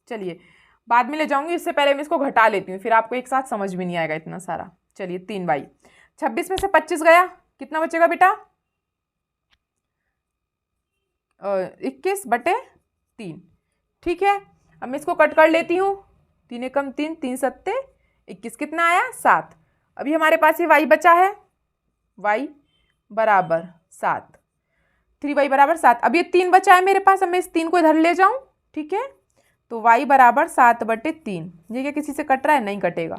चलिए बाद में ले जाऊंगी, इससे पहले मैं इसको घटा लेती हूँ, फिर आपको एक साथ समझ भी नहीं आएगा इतना सारा। चलिए 3y, 26 में से 25 गया, कितना बचेगा बेटा 21/3। ठीक है, अब मैं इसको कट कर लेती हूँ, 3 एकम 3, 3 सत्ते 21, कितना आया 7। अभी हमारे पास ये y बचा है, y बराबर 7, 3y बराबर 7। अब ये 3 बचा है मेरे पास, अब मैं इस 3 को इधर ले जाऊं। ठीक है, तो y बराबर 7/3, ये क्या किसी से कट रहा है, नहीं कटेगा।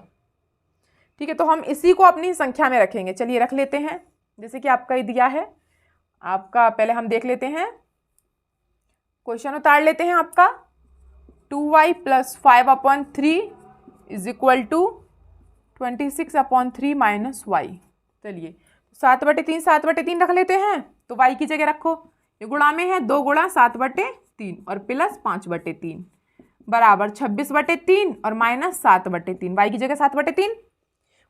ठीक है, तो हम इसी को अपनी संख्या में रखेंगे। चलिए रख लेते हैं, जैसे कि आपका ये दिया है, आपका पहले हम देख लेते हैं, क्वेश्चन उतार लेते हैं आपका, 2y + 5/3 = 26/3 - y। चलिए 7/3 7/3 रख लेते हैं, तो y की जगह रखो, ये गुणा में है 2 गुणा 7/3 और प्लस 5/3 बराबर 26/3 और माइनस 7/3, y की जगह 7/3।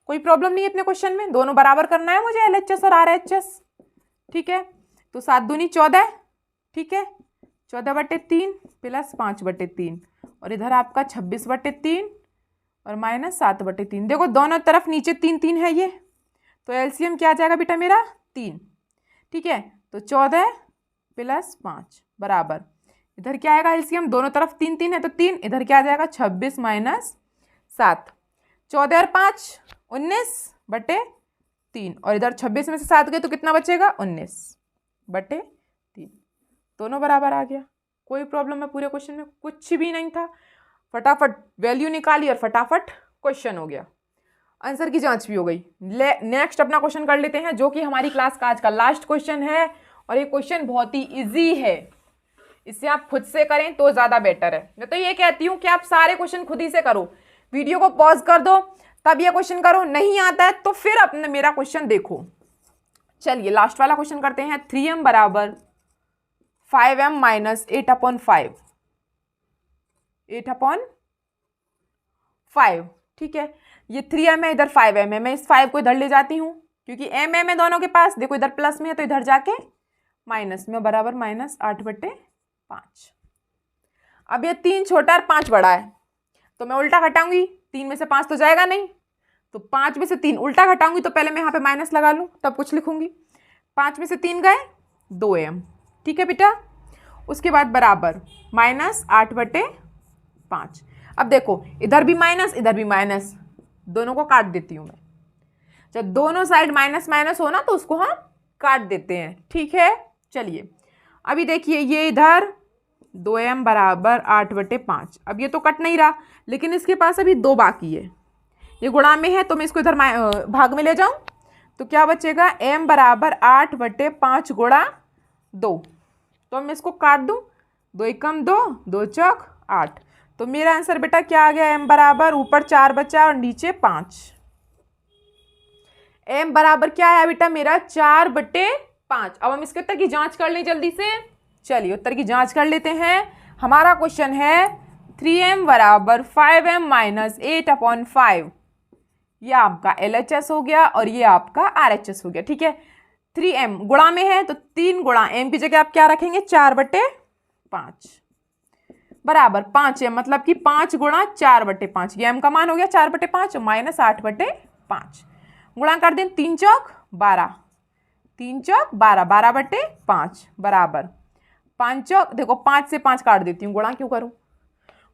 कोई प्रॉब्लम नहीं है इतने क्वेश्चन में, दोनों बराबर करना है मुझे LHS और RHS। ठीक है, तो 7 दूनी 14, ठीक है, 14/3 प्लस 5/3 और इधर आपका 26/3 और माइनस 7/3। देखो दोनों तरफ नीचे 3 3 है ये, तो एलसीएम क्या आ जाएगा बेटा मेरा 3। ठीक है, तो 14 प्लस 5 बराबर, इधर क्या आएगा एलसीएम, दोनों तरफ 3 3 है तो 3, इधर क्या आ जाएगा 26 माइनस 7, 14 और 5 19/3 और इधर 26 में से 7 गए तो कितना बचेगा 19/3, दोनों बराबर आ गया। कोई प्रॉब्लम है पूरे क्वेश्चन में, कुछ भी नहीं था, फटाफट वैल्यू निकाली और फटाफट क्वेश्चन हो गया, आंसर की जांच भी हो गई। नेक्स्ट अपना क्वेश्चन कर लेते हैं, जो कि हमारी क्लास का आज का लास्ट क्वेश्चन है और ये क्वेश्चन बहुत ही इजी है, इसे आप खुद से करें तो ज़्यादा बेटर है। मैं तो ये कहती हूँ कि आप सारे क्वेश्चन खुद ही से करो, वीडियो को पॉज कर दो तब ये क्वेश्चन करो, नहीं आता है तो फिर अपने मेरा क्वेश्चन देखो। चलिए लास्ट वाला क्वेश्चन करते हैं। 3m बराबर 5m माइनस 8/5, 8/5, ठीक है, ये 3m है, इधर 5m है, मैं इस 5 को इधर ले जाती हूँ क्योंकि m है दोनों के पास, देखो इधर प्लस में है तो इधर जाके माइनस में, बराबर माइनस 8/5। अब ये 3 छोटा और 5 बड़ा है, तो मैं उल्टा घटाऊंगी, 3 में से 5 तो जाएगा नहीं, तो 5 में से 3 उल्टा घटाऊंगी, तो पहले मैं यहाँ पे माइनस लगा लूँ तब कुछ लिखूंगी। 5 में से 3 गए 2m, ठीक है बेटा, उसके बाद बराबर माइनस 8/5। अब देखो इधर भी माइनस इधर भी माइनस, दोनों को काट देती हूँ मैं, जब दोनों साइड माइनस माइनस हो ना तो उसको हम काट देते हैं, ठीक है। चलिए अभी देखिए ये इधर 2m बराबर 8/5, अब ये तो कट नहीं रहा, लेकिन इसके पास अभी 2 बाकी है, ये गुणा में है तो मैं इसको इधर भाग में ले जाऊं तो क्या बचेगा, m बराबर 8/5 गुणा 2, तो मैं इसको काट दूं, 2 एकम 2, 2 चौक 8, तो मेरा आंसर बेटा क्या आ गया, m बराबर ऊपर 4 बचा और नीचे 5, m बराबर क्या है बेटा मेरा 4/5। अब हम इसके उत्तर की जांच कर लें जल्दी से, चलिए उत्तर की जांच कर लेते हैं। हमारा क्वेश्चन है 3m बराबर 5m माइनस 8/5, ये आपका LHS हो गया और ये आपका RHS हो गया, ठीक है। 3m गुणा में है तो 3 गुणा m की जगह आप क्या रखेंगे 4/5 बराबर 5m, मतलब कि 5 गुणा 4/5, ये m का मान हो गया 4/5 माइनस 8/5, गुणा कर दें 3 चौक 12, 3 चौक 12, 12/5 बराबर 5 चौक, देखो 5 से 5 काट देती हूँ, गुणा क्यों करूँ,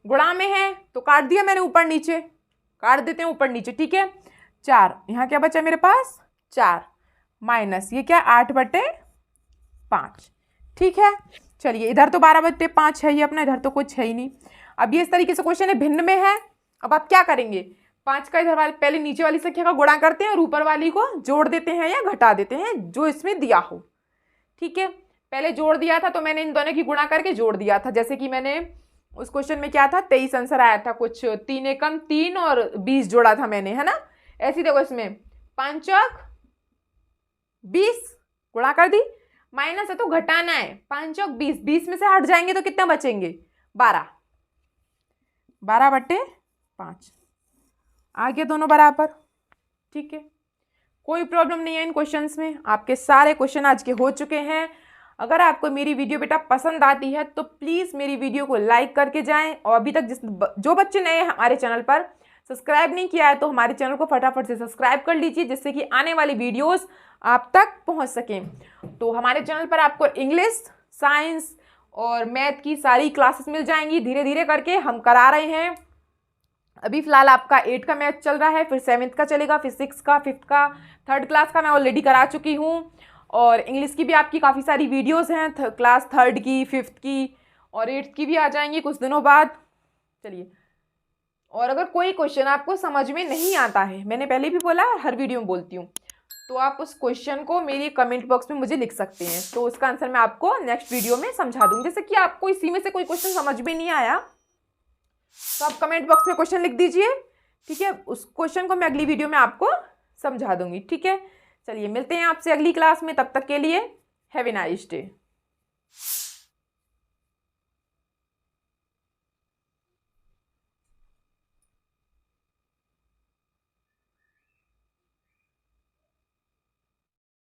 गुणा में है तो काट दिया मैंने, ऊपर नीचे काट देते हैं, ऊपर नीचे, ठीक है। 4 यहाँ क्या बचा मेरे पास 4 माइनस ये क्या 8/5, ठीक है। चलिए इधर तो 12/5 है ये अपना, इधर तो कुछ है ही नहीं। अब ये इस तरीके से क्वेश्चन है, भिन्न में है, अब आप क्या करेंगे, 5 का इधर वाले पहले नीचे वाली संख्या का गुणा करते हैं और ऊपर वाली को जोड़ देते हैं या घटा देते हैं जो इसमें दिया हो, ठीक है। पहले जोड़ दिया था तो मैंने इन दोनों की गुणा करके जोड़ दिया था, जैसे कि मैंने उस क्वेश्चन में क्या था 23 आंसर आया था, कुछ 3 एकम 3 और 20 जोड़ा था मैंने, है ना। ऐसे देखो इसमें 5 चौक 20 गुणा कर दी, माइनस है तो घटाना है, 5 चौक 20, 20 में से हट जाएंगे तो कितना बचेंगे 12, 12/5 आ गया, दोनों बराबर, ठीक है। कोई प्रॉब्लम नहीं है इन क्वेश्चंस में, आपके सारे क्वेश्चन आज के हो चुके हैं। अगर आपको मेरी वीडियो बेटा पसंद आती है तो प्लीज़ मेरी वीडियो को लाइक करके जाएं, और अभी तक जो बच्चे नए हैं हमारे चैनल पर सब्सक्राइब नहीं किया है तो हमारे चैनल को फटाफट से सब्सक्राइब कर लीजिए, जिससे कि आने वाली वीडियोस आप तक पहुंच सकें। तो हमारे चैनल पर आपको इंग्लिश, साइंस और मैथ की सारी क्लासेस मिल जाएंगी, धीरे धीरे करके हम करा रहे हैं। अभी फिलहाल आपका 8 का मैथ चल रहा है, फिर 7th का चलेगा, फिर 6th का, 5th का, 3rd क्लास का मैं ऑलरेडी करा चुकी हूँ, और इंग्लिश की भी आपकी काफ़ी सारी वीडियोस हैं, क्लास 3rd की, 5th की और 8th की भी आ जाएंगी कुछ दिनों बाद। चलिए, और अगर कोई क्वेश्चन आपको समझ में नहीं आता है, मैंने पहले भी बोला हर वीडियो में बोलती हूँ, तो आप उस क्वेश्चन को मेरी कमेंट बॉक्स में मुझे लिख सकते हैं, तो उसका आंसर मैं आपको नेक्स्ट वीडियो में समझा दूँगी। जैसे कि आपको इसी में से कोई क्वेश्चन समझ में नहीं आया तो आप कमेंट बॉक्स में क्वेश्चन लिख दीजिए, ठीक है, उस क्वेश्चन को मैं अगली वीडियो में आपको समझा दूंगी, ठीक है। चलिए मिलते हैं आपसे अगली क्लास में, तब तक के लिए हैव ए नाइस डे।